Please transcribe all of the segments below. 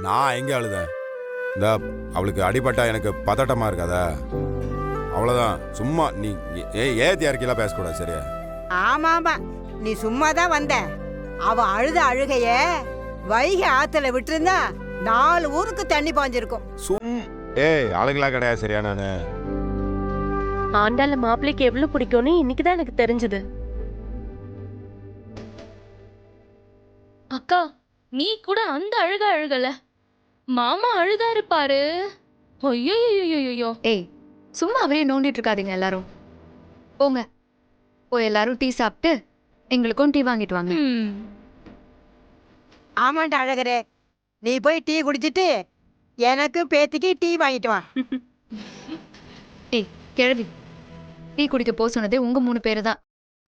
நான் எங்கே அழுதேன்? இந்த அவளுக்கு அடிபட்டா எனக்கு பதட்டமா இருக்காதா? அவ்வளோதான். சும்மா நீ ஏத்தி இறக்கிலாம் பேசக்கூடாது, சரியா? ஆமா ஆமா, நீ சும்மா தான் வந்த. அவ அழுத அழுகைய வைகை ஆத்துல விட்டுருந்தா 4 ஊருக்கு தண்ணி பாஞ்சிருக்கும். அழகுலாம் கிடையாது, சரியா? நானு ஆண்டாள மாப்பிள்ளைக்கு எவ்வளவு பிடிக்கும்னு இன்னைக்குதான் எனக்கு தெரிஞ்சது. அக்கா, நீ கூட அந்த அழுகல. மாமா அழுதாரு பாரு. ஐயோ. ஏய், சும்மா அவரே நோண்டிட்டு இருக்காதீங்க எல்லாரும். போங்க, போய் எல்லாரும் டீ சாப்பிட்டு எங்களுக்கும் டீ வாங்கிட்டு வாங்க. ஆமாண்டா அழகரே, நீ போய் டீ குடிச்சிட்டு எனக்கு பேத்திக்கு டீ வாங்கிட்டு வா. ஏய் கிழவி, டீ குடிக்க போக சொன்னதே உங்க 3 பேரு தான்.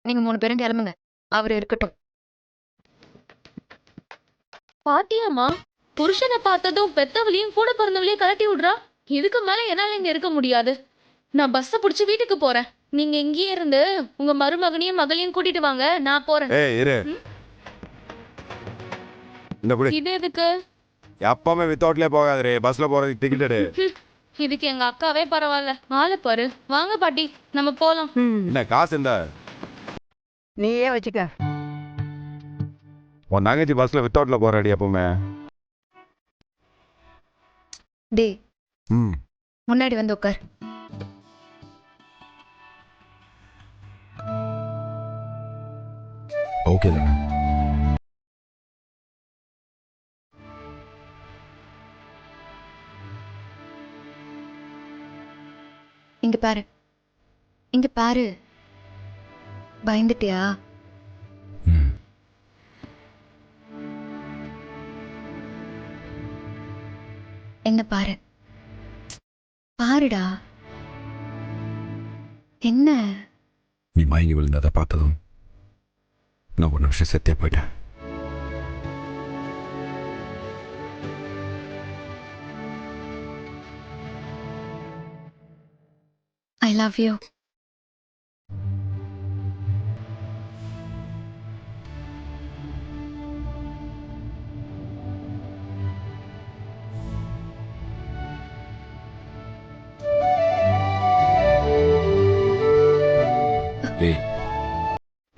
நீங்க 3 பேரும் கிளம்புங்க, அவரு இருக்கட்டும். பாத்தியாமா, புருஷனை பார்த்ததும் பெத்தவளையும் கூட பிறந்தவளையும் கலட்டி விடுறா. இதுக்கு மேல என்னால இங்க இருக்க முடியாது. நான் பஸ்ஸ புடிச்சு வீட்டுக்கு போறேன். நீங்க இங்கேயே இருந்து உங்க மருமகனையும் மகளையும் கூட்டிட்டு வாங்க, நான் போறேன். இது எதுக்கு? எப்பவுமே வித்தவுட்லயே போகாதே, பஸ்ல போறதுக்கு டிக்கெட் எடு. இதுக்கு எங்க அக்காவே பரவாயில்ல. ஆளை பாரு. வாங்க பாட்டி, நம்ம போலாம். என்ன காசு இந்த நீயே வச்சுக்க. உன் தங்கச்சி பஸ்ல வித்தவுட்ல போறாடி எப்பவுமே. டேய், முன்னாடி வந்து உட்கார். ஓகே தானே? இங்க பாரு, இங்க பாரு. பயந்துட்டியா? என்ன பாரு, பாருடா. என்ன? நீ மயங்கி விழுந்ததை பார்த்ததும் நான் ஒரு நிமிஷம் செத்தே போயிட்டேன். I love you.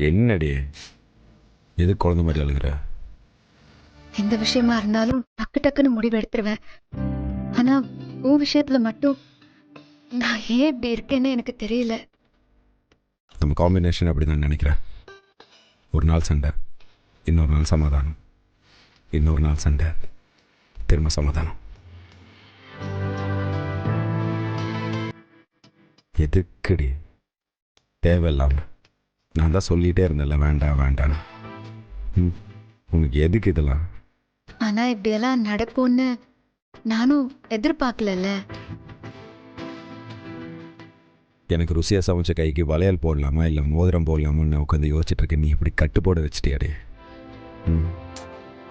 என்னடி எது குழந்தை மாதிரி அழுகுற? எந்த விஷயமா இருந்தாலும் டக்கு டக்குன்னு முடிவு எடுத்துருவேன். ஆனா உன் விஷயத்துல மட்டும் நான் ஏன் இப்படி இருக்கேன்னு எனக்கு தெரியல. நம்ம காம்பினேஷன் அப்படி தான் நினைக்கிறேன். ஒரு நாள் சண்டை, இன்னொரு நாள் சமாதானம், இன்னொரு நாள் சண்டை, திரும்ப சமாதானம். எதுக்குடி தேவையில்லாம? நான் தான் சொல்லிகிட்டே இருந்தேன்ல வேண்டாம் வேண்டான்னு. உனக்கு எதுக்கு இதெல்லாம்? ஆனா இப்படியெல்லாம் நடக்கும்னு நானும் எதிர்பார்க்கல. எனக்கு ருசியாக சமைச்ச கைக்கு வளையல் போடலாமா இல்லை மோதிரம் போடலாமான்னு நான் உட்காந்து யோசிச்சுட்டு இருக்கேன். நீ இப்படி கட்டு போட வச்சுட்டியாடே.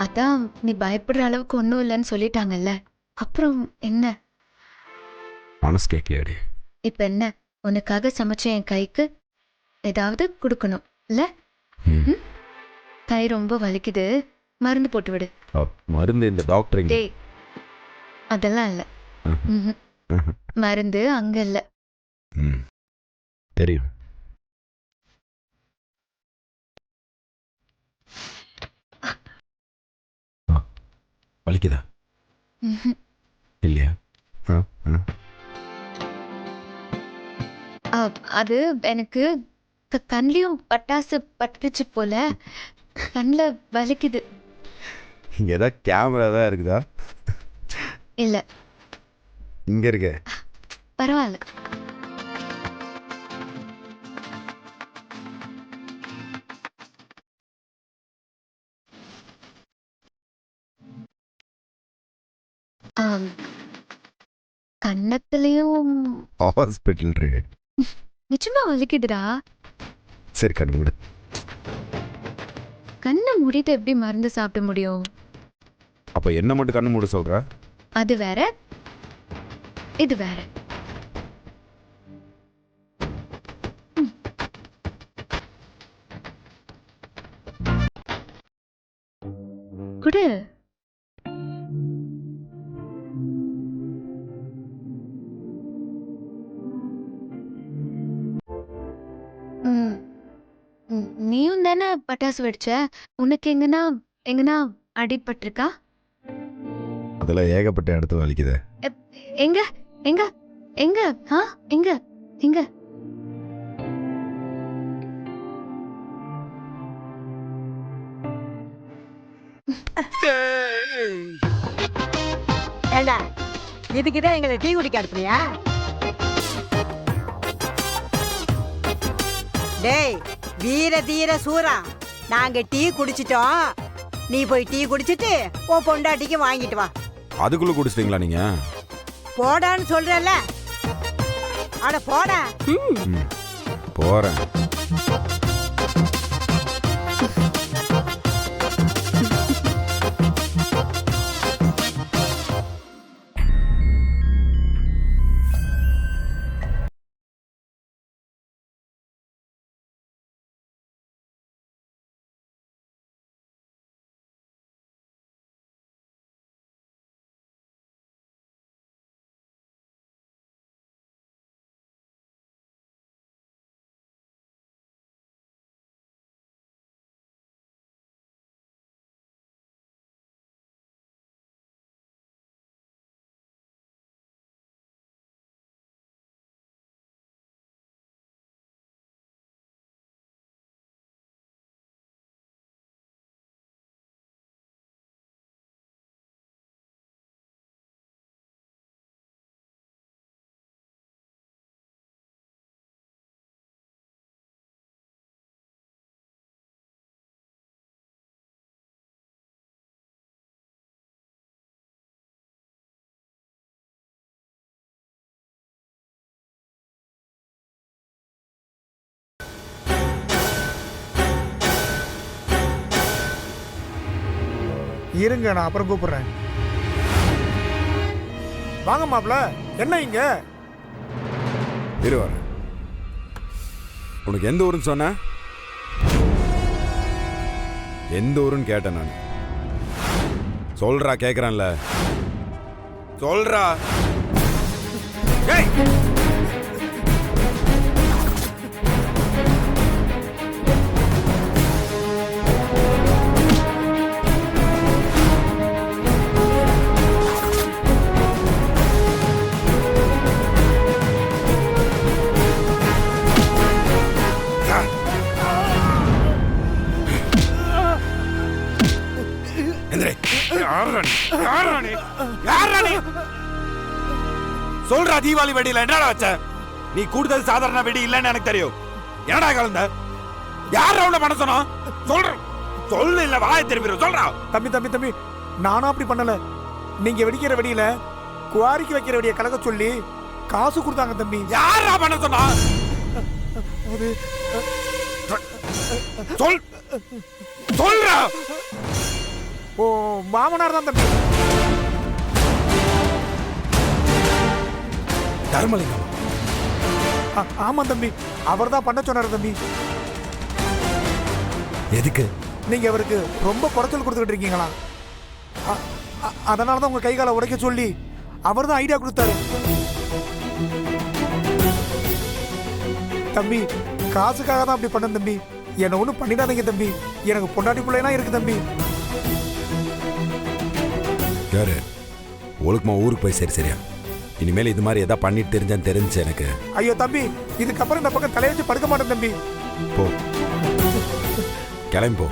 அதான் நீ பயப்படுற அளவுக்கு ஒன்றும் இல்லைன்னு சொல்லிட்டாங்கல்ல, அப்புறம் என்ன? மனசு கேட்கலையாடே. இப்ப என்ன, உனக்காக சமைச்ச என் கைக்கு ஏதாவது கொடுக்கணும் இல்ல? கை ரொம்ப வலிக்குது, மருந்து போட்டு விடு. மருந்து இந்த டாக்டர்? டேய், அதெல்லாம் இல்ல. மருந்து அங்க இல்ல. தெரியும். வலிக்குதா? இல்லையா? அது எனக்கு கண்ணிலையும் பட்டாசு பட்டுச்சு போல, கண்ணில் வலிக்குது. இங்க ஏதாவது கேமரா தான் இருக்குதா? இல்ல, இங்க இருக்க. பரவாயில்ல. கண்ணத்துலயும் ஹாஸ்பிட்டல் இருக்கு. நிச்சயமா வலிக்குதுடா. சரி, கண்ணு மூடு. கண்ணை மூடிட்டு எப்படி மருந்து சாப்பிட முடியும்? அப்ப என்ன மட்டும் கண்ணு மூட சொல்ற? அது வேற, இது வேற. குடு. நீயும் தானே பட்டாசு வெடிச்ச, உனக்கு எங்கன்னா அடிபட்டிருக்கா? அதில் ஏகப்பட்ட இடத்துல வலிக்குது. எங்க எங்க எங்க எங்க எங்க? ஏண்டா இதுக்குதான் எங்களை டீ குடிக்க அனுப்புனியா? டேய் வீர தீர சூரா, நாங்க டீ குடிச்சிட்டோம். நீ போய் டீ குடிச்சிட்டு உன் பொண்டாட்டிக்கு வாங்கிட்டு வா. அதுக்குள்ளே குடிச்சிட்டிங்களா நீங்கள்? போடான்னு சொல்றல. அட போடா. போகிறேன். இருங்க, நான் அப்புறம் கூப்பிடுறேன். வாங்க மாப்ள, என்ன இங்க? இருவாரு. உனக்கு எந்த ஊருன்னு சொன்ன? எந்த ஊருன்னு கேட்டேன் நான். சொல்றா, கேட்குறேன்ல, சொல்றா. ஏய், சொல்றா, தீபாவளி வெடியில என்னடா வச்ச? நீ கூடுதல் சாதாரண வெடி இல்லன்னு எனக்கு தெரியும். என்னடா கலந்த? யார் அவள பண்ண சொன்னா? சொல்ற, சொல்லு, இல்ல வாயை திரும்பிடு, சொல்றா. தம்பி தம்பி தம்பி, நானும் அப்படி பண்ணல. நீங்க வெடிக்கிற வெடியில குவாரிக்கு வைக்கிற வெடியை கலக்க சொல்லி காசு கொடுத்தாங்க தம்பி. யாரா பண்ண சொன்னா? சொல், சொல்றா. ஓ, மாமனார் தான் தம்பி. தர்மலிங்கம். ஆமா தம்பி, அவர் தான் பண்ண சொன்னாரு தம்பி. எதுக்கு? நீங்க அவருக்கு ரொம்ப குறைச்சல் கொடுத்துக்கிட்டு இருக்கீங்களா? அதனாலதான் உங்க கை காலை உடைக்க சொல்லி அவர் தான் ஐடியா கொடுத்தாரு. தம்பி, காசுக்காக தான் அப்படி பண்ண தம்பி. என்ன ஒண்ணும் பண்ணிடாதீங்க தம்பி. எனக்கு பொண்டாட்டி பிள்ளைனா இருக்கு தம்பி. யாரு ஒழுக்கமா ஊருக்கு போய் சரி சரியா? இனிமேல் இது மாதிரி எதாவது பண்ணிட்டு தெரிஞ்சான்னு தெரிஞ்சு எனக்கு. ஐயோ தம்பி, இதுக்கப்புறம் இந்த பக்கம் தலைய வச்சு படுக்க மாட்டேன் தம்பி. போ, கிளம்பி போ.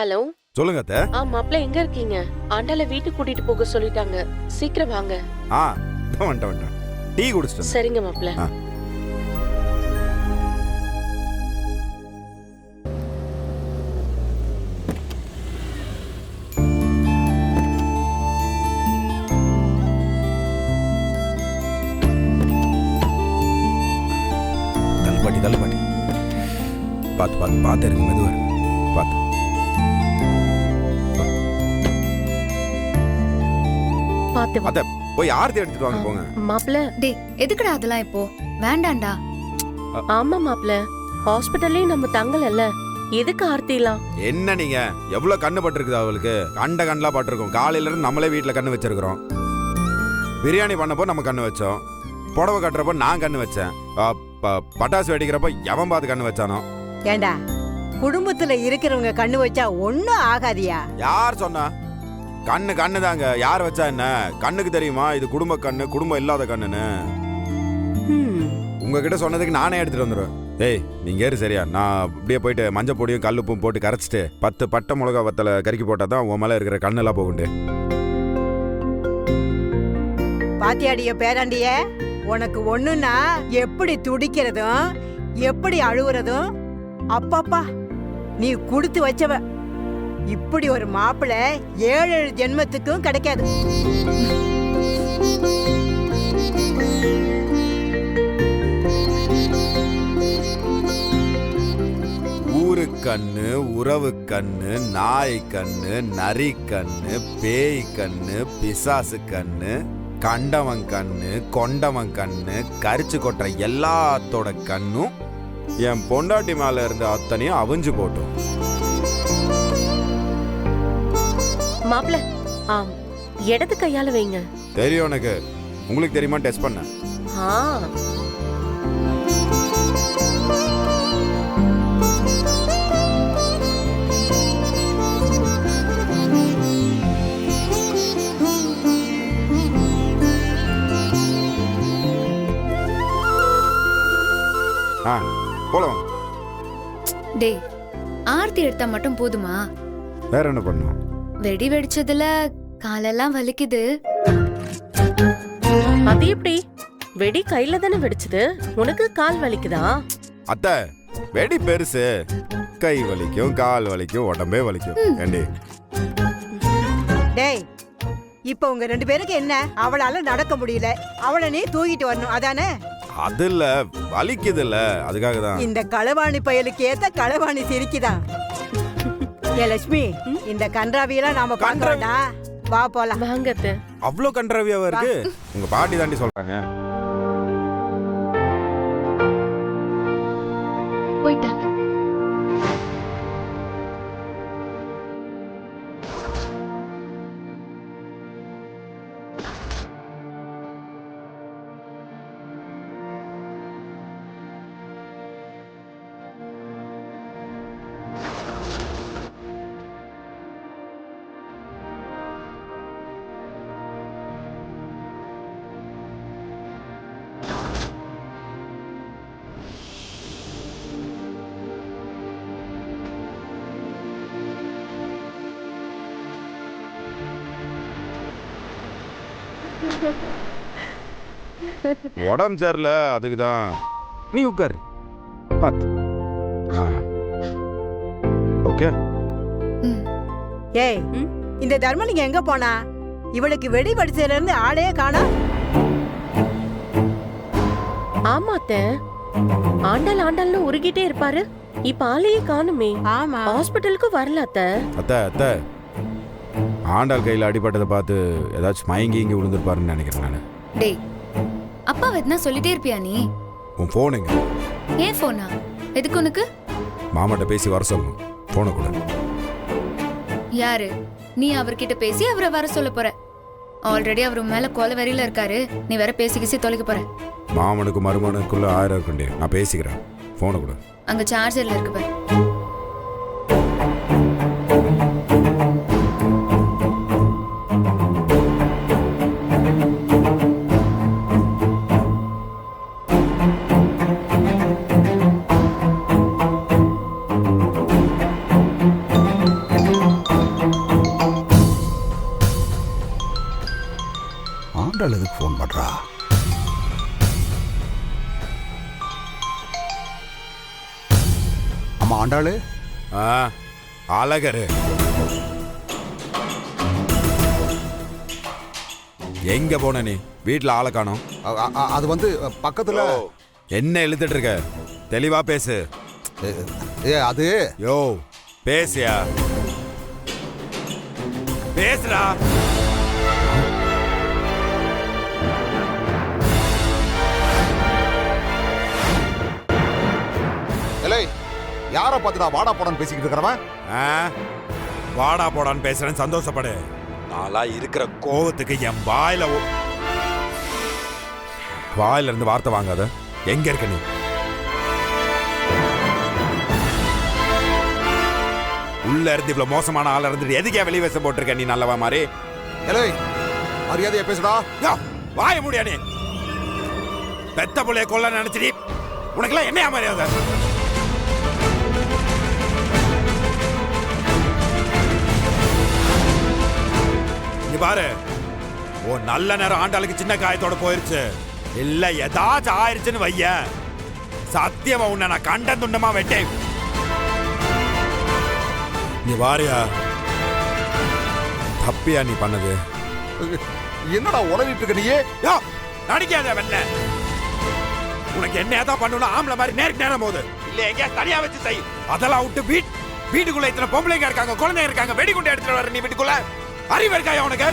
ஹலோ, சொல்லுங்க அத்தை. மாப்பிள்ள எங்க இருக்கீங்க? ஆண்டால வீட்டுக்கு கூட்டிட்டு போக சொல்லிட்டாங்க, சீக்கிரம் வாங்க. வந்துட்டேன். டீ குடிச்சிட்டேன். சரிங்க மாப்பிள்ள. தள்ளுபாட்டி பார்த்து இருங்க, மெதுவா இருங்க, பார்த்து. அத்தை போய் ஆர்த்தி எடுத்துட்டு வாங்க, போங்க. மாப்பிள்ள, டேய், எதுக்குடா அதெல்லாம் இப்போ? வேண்டாம்டா. ஆமா மாப்பிள்ள, ஹாஸ்பிட்டல்லயும் நம்ம தங்கலல்ல, எதுக்கு ஆர்த்திலாம்? என்ன நீங்க எவ்வளவு கண்ணு பட்டிருக்குது அவளுக்கு? கண்ட கண்ணெலாம் பட்டிருக்கோம். காலையில இருந்து நம்மளே வீட்டுல கண்ணு வச்சிருக்கிறோம். பிரியாணி பண்ணப்போ நம்ம கண்ணு வச்சோம், புடவை கட்டுறப்போ நான் கண்ணு வச்சேன், பட்டாசு வெடிக்கிறப்ப எவன் பார்த்து கண்ணு வச்சானோ. ஏண்டா குடும்பத்துல இருக்கிறவங்க கண்ணு வச்சா ஒண்ணும் ஆகாதியா? யார் சொன்னா? கண்ணு கண்ணு தாங்க, யார் வச்சா என்ன? கண்ணுக்கு தெரியுமா இது குடும்ப கண்ணு, குடும்பம் இல்லாத கண்ணுன்னு? உங்ககிட்ட சொன்னதுக்கு நானே எடுத்துட்டு வந்துடுவேன். ஏய் நீங்க ஏறு சரியா? நான் அப்படியே போயிட்டு மஞ்சள் பொடியும் கல்லுப்பும் போட்டு கரைச்சிட்டு 10 பட்டை மிளகா வத்தலை கறிக்கி போட்டா தான் உன் மேல இருக்கிற கண்ணெல்லாம் போகுண்டு. பாத்தியாடிய பேராண்டிய, உனக்கு ஒண்ணுன்னா எப்படி துடிக்கிறதும் எப்படி அழுவுறதும். அப்பப்பா நீ கொடுத்து வச்சவ. இப்படி ஒரு மாப்பிள்ள 7 ஜென்மத்துக்கும் கிடைக்காது. ஊரு கண்ணு, உறவு கண்ணு, நாய் கண்ணு, நரி கண்ணு, பேய் கண்ணு, பிசாசு கண்ணு, கண்டவன் கண்ணு, கொண்டவன் கண்ணு, கரிச்சு கொட்டுற எல்லாத்தோட கண்ணும் என் பொண்டாட்டி மேல இருந்த அத்தனையும் அவிஞ்சு போட்டோம். மாப்பிள, இடது கையால வைங்க. தெரியும் எனக்கு. உங்களுக்கு தெரியுமா? டெஸ்ட் பண்ண. போலாம். டே, ஆர்த்தி எடுத்தா மட்டும் போதுமா? வேற என்ன பண்ணும்? வெடி வெடிச்சதுல காலெல்லாம் வலிக்குது. அது எப்படி? வெடி கையில தானே வெடிச்சது, உனக்கு கால் வலிக்குதா? அத்தை, வெடி பெருசு, கை வலிக்கும், கால் வலிக்கும், உடம்பே வலிக்கும். ஏண்டி? டேய், இப்ப உங்க 2 பேருக்கு என்ன? அவளால நடக்க முடியல, அவளை நீ தூக்கிட்டு வரணும் அதானே? அது இல்ல, வலிக்குது இல்ல, அதுக்காக தான். இந்த களவாணி பயலுக்கு ஏத்த களவாணி சிரிக்குதான். ஏ லட்சுமி, இந்த கன்றாவியெல்லாம் நாம பார்க்க வேண்டாம், வா போலாம். வாங்கத்து. அவ்வளோ கன்றாவியாவா இருக்கு? உங்க பாட்டி தாண்டி சொல்றாங்க. போயிட்டாங்க. உடம்பு சரியில்ல, அதுக்கு தான். நீ உட்காரு. ஓகே. ஏய், இந்த தர்மலிங்க எங்க போனா? இவளுக்கு வெடி வெடிச்சதுல இருந்து ஆளே காணோம். ஆமாத்த, ஆண்டாள்னு உருகிட்டே இருப்பாரு, இப்ப ஆளையே காணுமே. ஆமா, ஹாஸ்பிட்டலுக்கு வரல அத்த. அத்தை, ஆண்டாள் கையில் அடிபட்டதை பார்த்து ஏதாச்சும் மயங்கி இங்கே விழுந்திருப்பாருன்னு நினைக்கிறேன் நான். டேய், அப்பா எதுனா சொல்லிட்டே இருப்பியா நீ? உன் போனுங்க. ஏன் போனா? எதுக்கு உனக்கு? மாமாட்ட பேசி வர சொல்லணும். போன கூட. யாரு நீ? அவர்கிட்ட பேசி அவரை வர சொல்ல போற? ஆல்ரெடி அவர் மேல கோல வரியில இருக்காரு, நீ வேற பேசி தொலைக்க போற. மாமனுக்கு மருமனுக்குள்ள 1000 இருக்குண்டே, நான் பேசிக்கிறேன். போன கூட. அங்க சார்ஜர்ல இருக்கு பாரு. ஆண்டாள் எதுக்கு ஃபோன் பண்றா? ஆமா ஆண்டாளு. அழகரு எங்க போன நீ? வீட்டுல ஆளை காணோம். அது வந்து பக்கத்துல. என்ன எழுதிட்டு இருக்க? தெளிவா பேசு. அது யோ பேசியா? பேசுறா. இல்லை யாரை பார்த்து நான் வாடா போடான்னு பேசிக்கிட்டு இருக்கிறவன்? ஆ? வாடா போடான்னு பேசுறேன்னு சந்தோஷப்படு. நாளா இருக்கிற கோவத்துக்கு என் வாயில இருந்து வார்த்தை வாங்காத. எங்க இருக்க நீ? உள்ள இருந்து இவ்வளவு மோசமான ஆள இருந்து எதுக்கே வெளியே வேஷம் போட்டிருக்க நீ? நல்லவா மாதிரி ஏய், மரியாதையா பேசுடா. வாய முடியா நீ? பெத்த புள்ளைய கொல்ல நினைச்சிடி. உனக்கெல்லாம் என்ன மரியாதை? நீ பாரு, ஓ நல்ல நேரம் ஆண்டாளுக்கு சின்ன காயத்தோட போயிருச்சு. இல்ல ஏதாச்சும் ஆயிருச்சுன்னு வைய, சத்தியமா உன்னை நான் கண்ட துண்டமா வெட்டேன். நீ வாரியா? தப்பியா நீ பண்ணது? என்னடா உளறிட்டு இருக்க நீயே? நடிக்காத வெண்ண. உனக்கு என்ன ஏதாவது பண்ணணும் ஆம்பளை மாதிரி நேருக்கு நேரம் போகுது. இல்ல எங்கேயா தனியா வச்சு செய். அதெல்லாம் விட்டு வீட்டுக்குள்ள இத்தனை பொம்பளைங்க இருக்காங்க, குழந்தைங்க இருக்காங்க, வெடிகுண்டு எடுத்துட்டு வர நீ வீட்டுக்குள்ள அறிவு இருக்காயா உனக்கு?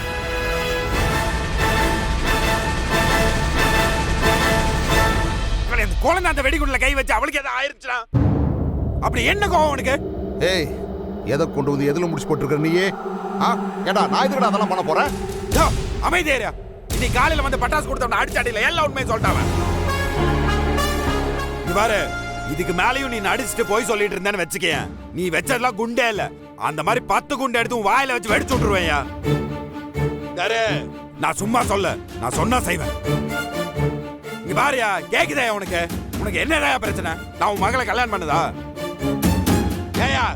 குழந்தை அந்த வெடிகுண்டுல கை வச்சு அவளுக்கு எதாவது ஆயிருச்சுனா அப்படி என்ன கோவம் உனக்கு? ஏய், எதை கொண்டு வந்து எதுல முடிச்சு போட்டுருக்க நீயே? ஏடா நான் எதுக்குடா அதெல்லாம் பண்ண போறேன்? அமைதியா. நீ காலையில வந்து பட்டாசு கொடுத்தவன அடிச்சு அடியில எல்லா உண்மையும் சொல்லிட்டாவன். நீ பாரு, இதுக்கு மேலையும் நீ அடிச்சுட்டு போய் சொல்லிட்டு இருந்தேன்னு வச்சுக்கேன், நீ வச்சதெல்லாம் குண்டே இல்ல. அந்த மாதிரி 10 குண்டு எடுத்து வாயில வச்சு வெடிச்சு விட்டுருவேயா. நான் சும்மா சொல்ல, நான் சொன்னா செய்வேன். நீ பாரியா, கேக்குதா உனக்கு? உனக்கு என்னடா பிரச்சனை? நான் உன் மகளை கல்யாணம் பண்ணதா? ஏயா,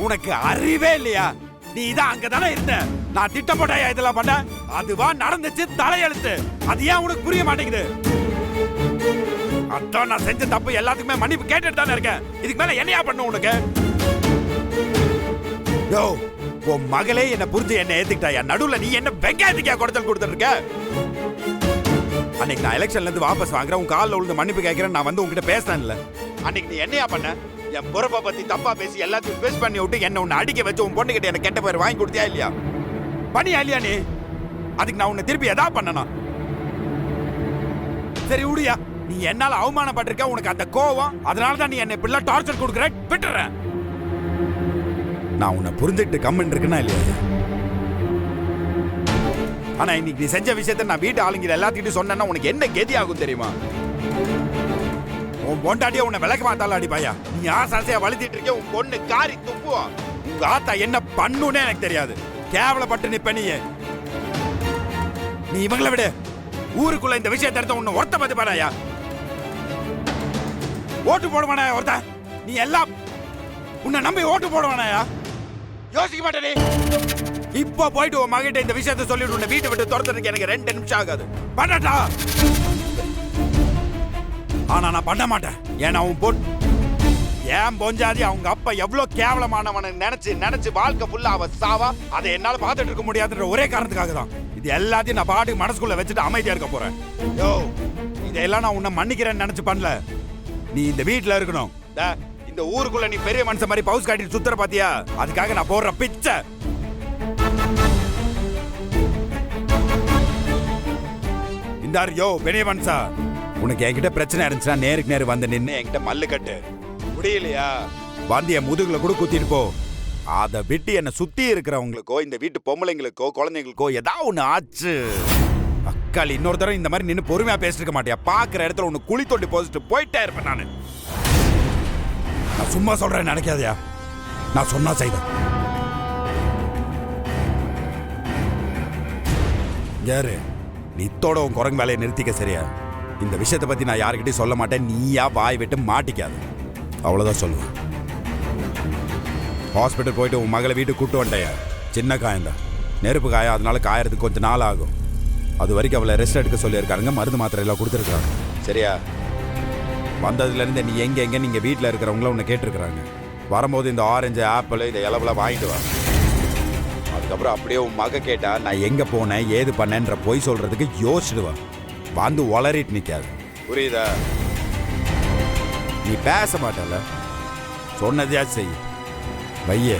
உனக்கு அறிவே இல்லையா? நீ இதான் அங்கதானே இருந்த. நான் திட்டம் போட்டாயா இதெல்லாம் பண்ண? அதுவா நடந்துச்சு, தலையெழுத்து. அது ஏன் உனக்கு புரிய மாட்டேங்குது? அதான் நான் செஞ்ச தப்பு எல்லாத்துக்குமே மன்னிப்பு கேட்டுட்டு தானே இருக்கேன். இதுக்கு மேல என்னையா பண்ணும் உனக்கு? யோ, உன் மகளே என்ன புரிஞ்சு என்ன ஏத்துக்கிட்டாயா? நடுவுல நீ என்ன வெங்காயத்துக்கா குடைச்சல் கொடுத்துட்டு இருக்க? அன்னைக்கு நான் எலெக்ஷன்ல இருந்து வாபஸ் வாங்குறேன், உன் காலில் விழுந்து மன்னிப்பு கேட்கிறேன், நான் வந்து உங்ககிட்ட பேசினேன்ல. அன்னைக்கு நீ என்னையா பண்ண? என் பொறுப்பை பத்தி தப்பா பேசி எல்லாத்தையும் பேஸ் பண்ணி விட்டு என்ன உன்னை அடிக்க வச்சு உன் பொண்ணுகிட்ட எனக்கு கெட்ட பேர் வாங்கி கொடுத்தியா இல்லையா? பண்ணியா இல்லையா நீ? அதுக்கு நான் உன்னை திருப்பி எதா பண்ணணும்? சரி விடுயா, நீ என்னால அவமானப்பட்டிருக்க, உனக்கு அந்த கோவம், அதனால தான் நீ என்னை இப்படிலாம் டார்ச்சர் கொடுக்குற. விட்டுறேன். நான் உன்னை புரிஞ்சுக்கிட்டு கம்மன் இருக்குன்னா இல்லையா? ஆனா இன்னைக்கு நீ செஞ்ச விஷயத்த நான் வீட்டு ஆளுங்கிற எல்லாத்துக்கிட்டும் சொன்னேன்னா உனக்கு என்ன கெதி ஆகும் தெரியுமா? உன் பொண்டாட்டியா உன்னை விளக்க மாத்தால அடிப்பாயா? நீ ஆசாசையா வளர்த்திட்டு இருக்க, உன் பொண்ணு காரி துப்புவா. உங்க ஆத்தா என்ன பண்ணுன்னு எனக்கு தெரியாது. கேவலப்பட்டு நிப்ப நீ இவங்களை விட ஊருக்குள்ள இந்த விஷயத்தை எடுத்த உன்னை ஒருத்த பத்தி பாராயா? ஓட்டு போடுவானா ஒருத்த? நீ எல்லாம் உன்னை நம்பி ஓட்டு போடுவானாயா? யோசிக்க மாட்டே. இப்ப போயிட்டு உன் மகிட்ட இந்த விஷயத்தை சொல்லிட்டு உன்னை வீட்டை விட்டு துரத்துறதுக்கு எனக்கு 2 நிமிஷம் ஆகாது. பண்ணட்டா? ஆனா நான் பண்ண மாட்டேன். ஏன்னா அவன் ஏன் பொஞ்சாதி அவங்க அப்பா எவ்வளவு கேவலமானவனை நினைச்சு வாழ்க்கை ஃபுல்லா அவ சாவா, அதை என்னால பார்த்துட்டு இருக்க முடியாதுன்ற ஒரே காரணத்துக்காக தான் இது எல்லாத்தையும் நான் பாட்டுக்கு மனசுக்குள்ள வச்சுட்டு அமைதியா இருக்க போறேன். யோ, இதெல்லாம் நான் உன்னை மன்னிக்கிறேன்னு நினைச்சு பண்ணல. நீ இந்த வீட்டுல இருக்கணும். இந்த ஊருக்குள்ள நீ பெரிய மனுஷன் மாதிரி பவுஸ் காட்டிட்டு சுத்துற பாத்தியா? அதுக்காக நான் போடுற பிச்சை. இந்தாரு யோ பெரிய மனுஷா, உனக்கு என்கிட்ட பிரச்சனை இருந்துச்சுன்னா நேருக்கு நேரு வந்து நின்று என்கிட்ட மல்லு கட்டு. முடியலையா வந்து என் முதுகுல கூட குத்திட்டு போ. அதை விட்டு என்னை சுத்தி இருக்கிறவங்களுக்கோ இந்த வீட்டு பொம்பளைங்களுக்கோ குழந்தைங்களுக்கோ ஏதாவது ஒண்ணு ஆச்சு அக்கால் இன்னொரு தடவை இந்த மாதிரி நின்று பொறுமையா பேசிட்டு இருக்க மாட்டியா? பாக்குற இடத்துல ஒண்ணு குழி தோண்டி போசிட்டு போயிட்டே இருப்பேன் நானு. நான் சும்மா சொல்றேன் நினைக்காதயா, நான் சொன்னா செய்வேன். யாரு நீ இத்தோட உன் குரங்கு வேலையை நிறுத்திக்க சரியா? இந்த விஷயத்தை பத்தி நான் யாருக்கிட்டையும் சொல்ல மாட்டேன். நீயா வாய் விட்டு மாட்டிக்காது, அவ்வளவுதான் சொல்லுவேன். ஹாஸ்பிட்டல் போயிட்டு உன் மகளை வீட்டுக்கு கூட்டு வந்துட்டேன். சின்ன காயந்தான், நெருப்பு காயம், அதனால காயறதுக்கு கொஞ்சம் நாள் ஆகும். அது வரைக்கும் அவளை ரெஸ்ட் எடுக்க சொல்லியிருக்காங்க, மருந்து மாத்திரை எல்லாம் கொடுத்துருக்காங்க சரியா? வந்ததுலேருந்து நீ எங்கே நீங்கள் வீட்டில் இருக்கிறவங்கள உன்னை கேட்டிருக்கிறாங்க. வரும்போது இந்த ஆரஞ்சு ஆப்பிள் இந்த இலவெல்லாம் வாங்கிட்டு வா. அதுக்கப்புறம் அப்படியே உன் மக கேட்டா நான் எங்கே போனேன் ஏது பண்ணேன்ற பொய் சொல்கிறதுக்கு யோசிச்சுடுவா. வந்து வளரிட்டு நிற்காது, புரியுதா? நீ பேச மாட்டல, சொன்னதையா செய் வையே.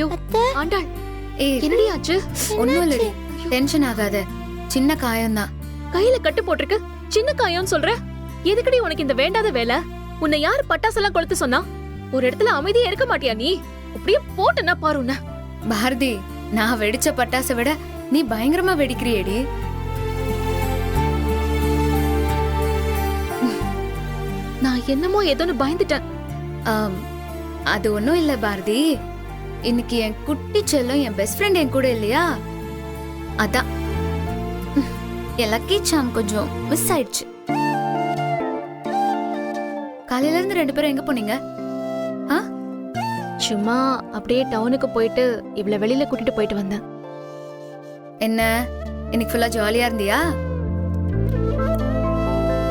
ஐயோ ஆண்டாள் ஏய் என்னடி ஆச்சு? ஒன்னும் இல்லடி, டென்ஷன் ஆகாத, சின்ன காயம்தான். கையில கட்டு போட்டிருக்கு, சின்ன காயம்னு சொல்ற? எதுக்குடி உனக்கு இந்த வேண்டாத வேலை? உன்னை யாரு பட்டாசெல்லாம் கொளுத்து சொன்னா? ஒரு இடத்துல அமைதியா இருக்க மாட்டியா நீ? அப்படியே போட்டுன்னா பாரு உன்னை. பாரதி, நான் வெடிச்ச பட்டாசை விட நீ பயங்கரமா வெடிக்கிறியேடி. நான் என்னமோ ஏதோன்னு பயந்துட்டேன். ஆம், அது ஒன்றும் இல்லை பாரதி. இன்னைக்கு என் குட்டி செல்லம், என் பெஸ்ட் ஃப்ரெண்ட் என் கூட இல்லையா, அதான் என் லக்கி சாம் கொஞ்சம் மிஸ் ஆயிடுச்சு. காலையில இருந்து 2 பேரும் எங்க போனீங்க? சும்மா அப்படியே டவுனுக்கு போயிட்டு இவ்வளவு வெளியில கூட்டிட்டு போயிட்டு வந்தேன். என்ன இன்னைக்கு ஃபுல்லா ஜாலியா இருந்தியா?